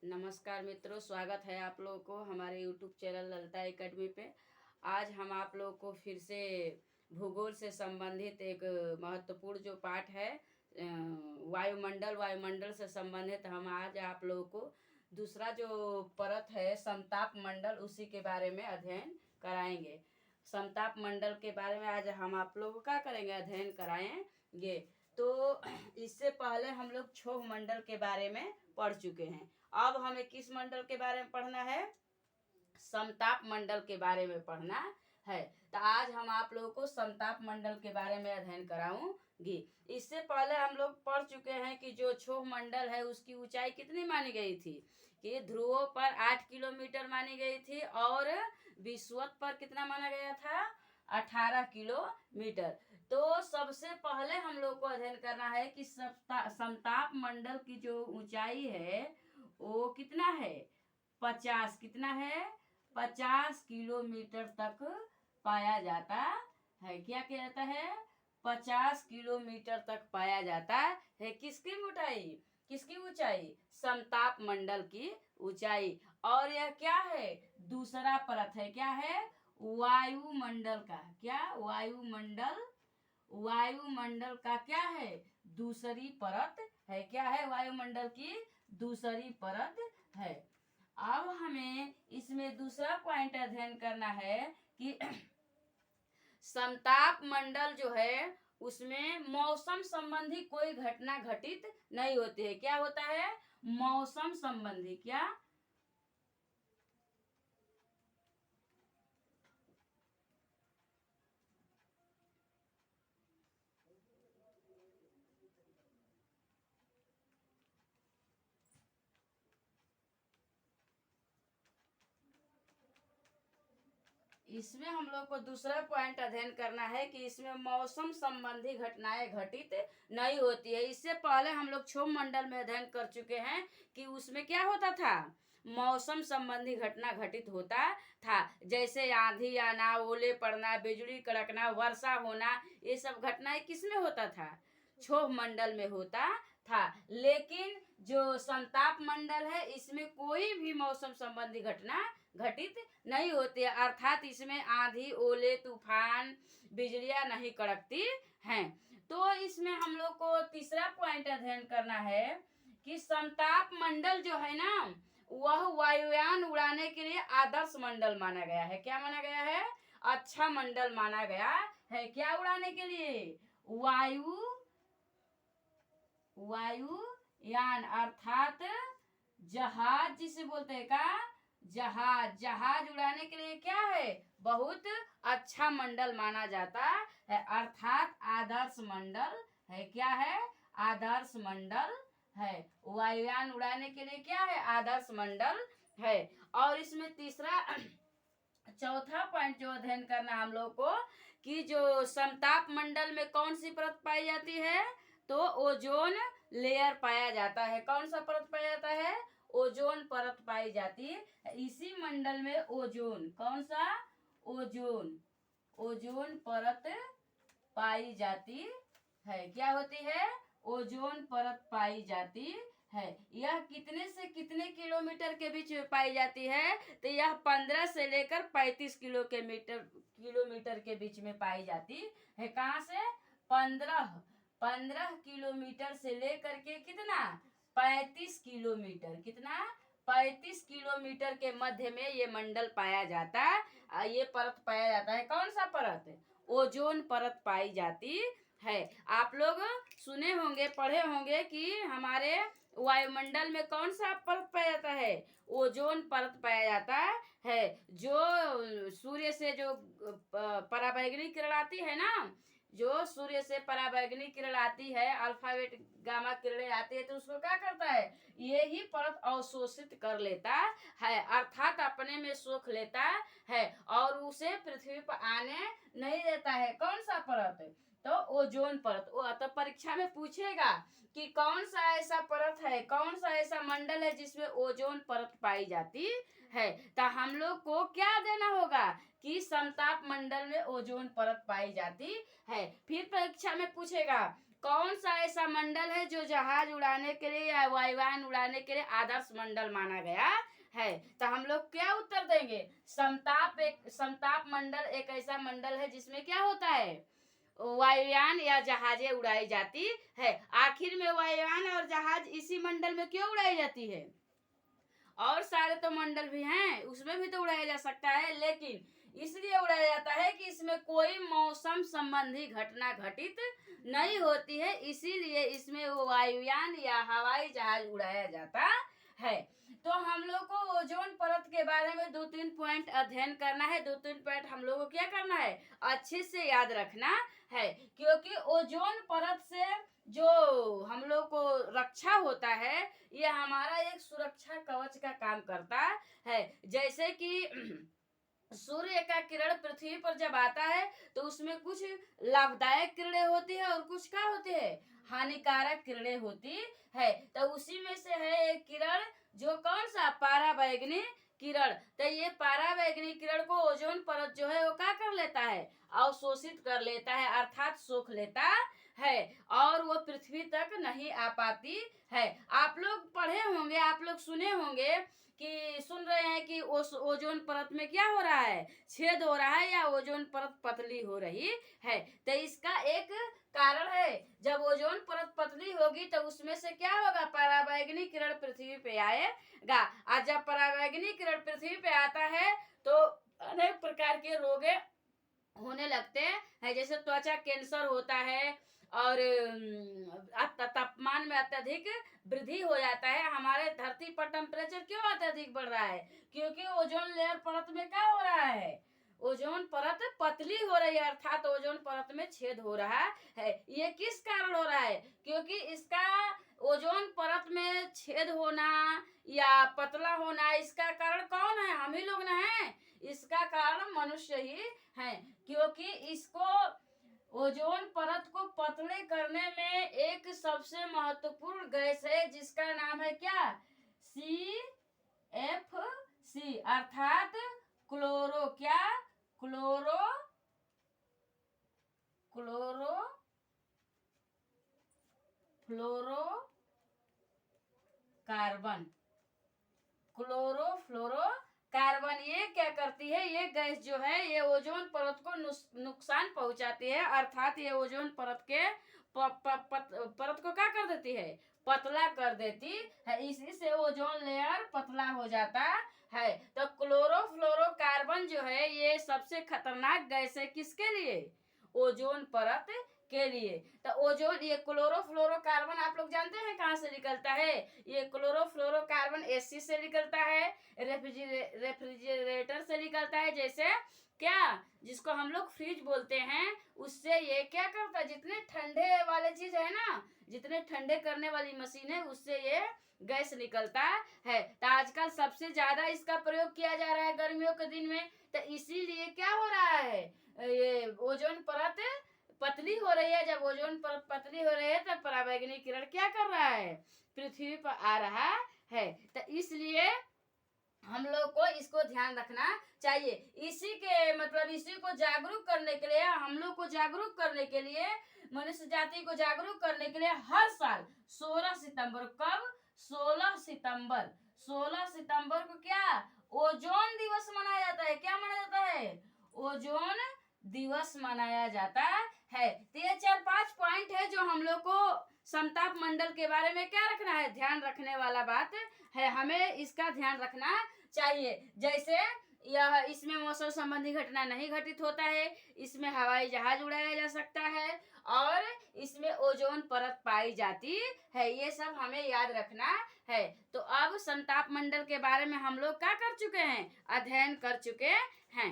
नमस्कार मित्रों, स्वागत है आप लोगों को हमारे यूट्यूब चैनल ललिता एकेडमी पे। आज हम आप लोगों को फिर से भूगोल से संबंधित एक महत्वपूर्ण जो पाठ है, वायुमंडल से संबंधित हम आज आप लोगों को दूसरा जो परत है समताप मंडल, उसी के बारे में अध्ययन कराएंगे। समताप मंडल के बारे में आज हम आप लोगों को क्या करेंगे, अध्ययन कराएंगे। तो इससे पहले हम लोग क्षोभ मंडल के बारे में पढ़ चुके हैं। अब हमें किस मंडल के बारे में पढ़ना है? समताप मंडल के बारे में पढ़ना है। तो आज हम आप लोगों को समताप मंडल के बारे में अध्ययन कराऊंगी। इससे पहले हम लोग पढ़ चुके हैं कि जो क्षोभ मंडल है उसकी ऊंचाई कितनी मानी गई थी कि ध्रुवों पर 8 किलोमीटर मानी गई थी और विषुवत पर कितना माना गया था? 18 किलोमीटर। तो सबसे पहले हम लोग को अध्ययन करना है कि समताप मंडल की जो ऊंचाई है वो कितना है? 50 कितना है? 50 किलोमीटर तक पाया जाता है। क्या किया जाता है? 50 किलोमीटर तक पाया जाता है। किसकी ऊंचाई? समताप मंडल की ऊंचाई। और यह क्या है? दूसरा परत है। क्या है? वायुमंडल का। क्या? वायुमंडल का क्या है? दूसरी परत है। क्या है? वायुमंडल की दूसरी परत है। अब हमें इसमें दूसरा पॉइंट अध्ययन करना है कि समताप मंडल जो है उसमें मौसम संबंधी कोई घटना घटित नहीं होती है। क्या होता है? मौसम संबंधी। क्या? इसमें हम लोग को दूसरा पॉइंट अध्ययन करना है कि इसमें मौसम संबंधी घटनाएं घटित नहीं होती है। इससे पहले हम लोग क्षोभ मंडल में अध्ययन कर चुके हैं कि उसमें क्या होता था? मौसम संबंधी घटना घटित होता था। जैसे आंधी आना, ओले पड़ना, बिजली कड़कना, वर्षा होना, ये सब घटनाएं किसमें होता था? क्षोभ मंडल में होता था। लेकिन जो समताप मंडल है इसमें कोई भी मौसम संबंधी घटना घटित नहीं होती है, अर्थात इसमें आंधी, ओले, तूफान, बिजलियां नहीं कड़कती हैं। तो इसमें हम लोग को तीसरा पॉइंट अध्ययन करना है कि समताप मंडल जो है ना, वह वायुयान उड़ाने के लिए आदर्श मंडल माना गया है। क्या माना गया है? अच्छा मंडल माना गया है। क्या उड़ाने के लिए? वायुयान अर्थात जहाज जिसे बोलते हैं। का? जहाज उड़ाने के लिए क्या है? बहुत अच्छा मंडल माना जाता है, अर्थात आदर्श मंडल है। क्या है? आदर्श मंडल है। वायुयान उड़ाने के लिए क्या है? आदर्श मंडल है। और इसमें तीसरा चौथा पॉइंट जो अध्ययन करना हम लोग को कि जो समताप मंडल में कौन सी परत पाई जाती है? तो ओजोन लेयर पाया जाता है। कौन सा परत पाया जाता है? ओजोन परत पाई जाती है। इसी मंडल में ओजोन, कौन सा? ओजोन परत पाई जाती है। क्या होती है? ओजोन परत पाई जाती है। यह कितने से कितने किलोमीटर के बीच में पाई जाती है? तो यह 15 से लेकर 35 किलोमीटर के बीच में पाई जाती है। कहाँ से? 15 किलोमीटर से लेकर के कितना? 35 किलोमीटर। कितना? 35 किलोमीटर के मध्य में ये मंडल पाया जाता है। ये परत पाया जाता है। कौन सा परत? ओजोन परत पाई जाती है। आप लोग सुने होंगे, पढ़े होंगे कि हमारे वायुमंडल में कौन सा परत पाया जाता है? ओजोन परत पाया जाता है। जो सूर्य से जो पराबैंगनी किरण आती है ना, जो सूर्य से पराबैंगनी किरण आती है, अल्फावेट गामा किरणें आती है, तो उसको क्या करता है? ये ही परत अवशोषित कर लेता है, अर्थात अपने में सोख लेता है और उसे पृथ्वी पर आने नहीं देता है। कौन सा परत? तो ओजोन परत। वो तो परीक्षा में पूछेगा कि कौन सा ऐसा परत है, कौन सा ऐसा मंडल है जिसमें ओजोन परत पाई जाती है। तो हम लोग को क्या देना होगा कि समताप मंडल में ओजोन परत पाई जाती है। फिर परीक्षा में पूछेगा कौन सा ऐसा मंडल है जो जहाज उड़ाने के लिए या वायुयान उड़ाने के लिए आदर्श मंडल माना गया है? तो हम लोग क्या उत्तर देंगे? समताप मंडल एक ऐसा मंडल है जिसमें क्या होता है, वायुयान या जहाजें उड़ाई जाती है। आखिर में वायुयान और जहाज इसी मंडल में क्यों उड़ाई जाती है? और सारे तो मंडल भी हैं, उसमें भी तो उड़ाया जा सकता है, लेकिन इसलिए उड़ाया जाता है कि इसमें कोई मौसम संबंधी घटना घटित नहीं होती है, इसीलिए इसमें वो वायुयान या हवाई जहाज उड़ाया जाता है। तो हम लोग को ओजोन परत के बारे में 2-3 पॉइंट अध्ययन करना है। 2-3 पॉइंट हम लोग को क्या करना है, अच्छे से याद रखना है, क्योंकि ओजोन परत से जो हम लोग को रक्षा होता है, ये हमारा एक सुरक्षा कवच का काम करता है। जैसे कि सूर्य का किरण पृथ्वी पर जब आता है तो उसमें कुछ लाभदायक किरणें होती है और कुछ क्या होती है, हानिकारक किरणें होती है। तो उसी में से है एक किरण जो कौन सा, पराबैंगनी किरण। तो ये पराबैंगनी किरण को ओजोन परत जो है वो क्या कर लेता है, अवशोषित कर लेता है, अर्थात सोख लेता है, और वो पृथ्वी तक नहीं आ पाती है। आप लोग पढ़े होंगे, आप लोग सुने होंगे कि सुन रहे हैं कि ओजोन परत में क्या हो रहा है, छेद हो रहा है या ओजोन परत पतली हो रही है। तो इसका एक कारण है, जब ओजोन परत पतली होगी तो उसमें से क्या होगा, पराबैंगनी किरण पृथ्वी पे आएगा, और जब पराबैंगनी किरण पृथ्वी पे आता है तो अनेक प्रकार के रोग होने लगते हैं, जैसे त्वचा कैंसर होता है, और तापमान में अत्यधिक वृद्धि हो जाता है। हमारे धरती पर टेम्परेचर क्यों अत्यधिक बढ़ रहा है, क्योंकि ओजोन लेयर परत में क्या हो रहा है, ओजोन परत पतली हो रही है, अर्थात ओजोन परत में छेद हो रहा है। ये किस कारण हो रहा है, क्योंकि इसका ओजोन परत में छेद होना या पतला होना, इसका कारण कौन है, हम ही लोग ना हैं। इसका कारण मनुष्य ही है, क्योंकि इसको ओजोन परत को पतले करने में एक सबसे महत्वपूर्ण गैस है जिसका नाम है क्या, CFC, अर्थात क्लोरो क्या, क्लोरो क्लोरो फ्लोरो कार्बन, क्लोरोफ्लोरो कार्बन। ये क्या करती है, ये गैस जो है ये ओजोन परत को नुकसान पहुंचाती है, अर्थात ये ओजोन परत के परत को क्या कर देती है, पतला कर देती है, इसी से ओजोन लेयर पतला हो जाता है। तो क्लोरोफ्लोरो कार्बन जो है ये सबसे खतरनाक गैस है, किसके लिए, ओजोन परत के लिए। तो ओजोन, ये क्लोरोफ्लोरोकार्बन आप लोग जानते हैं कहाँ से निकलता है, ये क्लोरोफ्लोरोकार्बन एसी से निकलता है, रेफ्रिजरेटर से निकलता है, जैसे क्या, जिसको हम लोग फ्रिज बोलते हैं, उससे ये क्या करता है, जितने ठंडे वाले चीज है ना, जितने ठंडे करने वाली मशीन है उससे ये गैस निकलता है। तो आजकल सबसे ज्यादा इसका प्रयोग किया जा रहा है गर्मियों के दिन में, तो इसीलिए क्या हो रहा है, ये ओजोन परत पतली हो रही है। जब ओजोन परत पतली हो रही है तब पराबैंगनी किरण क्या कर रहा है, पृथ्वी पर आ रहा है। तो इसलिए हम लोग को इसको ध्यान रखना चाहिए। इसी के मतलब इसी को जागरूक करने के लिए, हम लोग को जागरूक करने के लिए, मनुष्य जाति को जागरूक करने के लिए हर साल 16 सितंबर, कब, 16 सितंबर को क्या, ओजोन दिवस मनाया जाता है। क्या मनाया जाता है, ओजोन दिवस मनाया जाता है। तो ये 4-5 पॉइंट है जो हम लोग को समताप मंडल के बारे में क्या रखना है, ध्यान रखने वाला बात है, हमें इसका ध्यान रखना चाहिए। जैसे यह, इसमें मौसम संबंधी घटना नहीं घटित होता है, इसमें हवाई जहाज उड़ाया जा सकता है, और इसमें ओजोन परत पाई जाती है, ये सब हमें याद रखना है। तो अब समताप मंडल के बारे में हम लोग क्या कर चुके हैं, अध्ययन कर चुके हैं।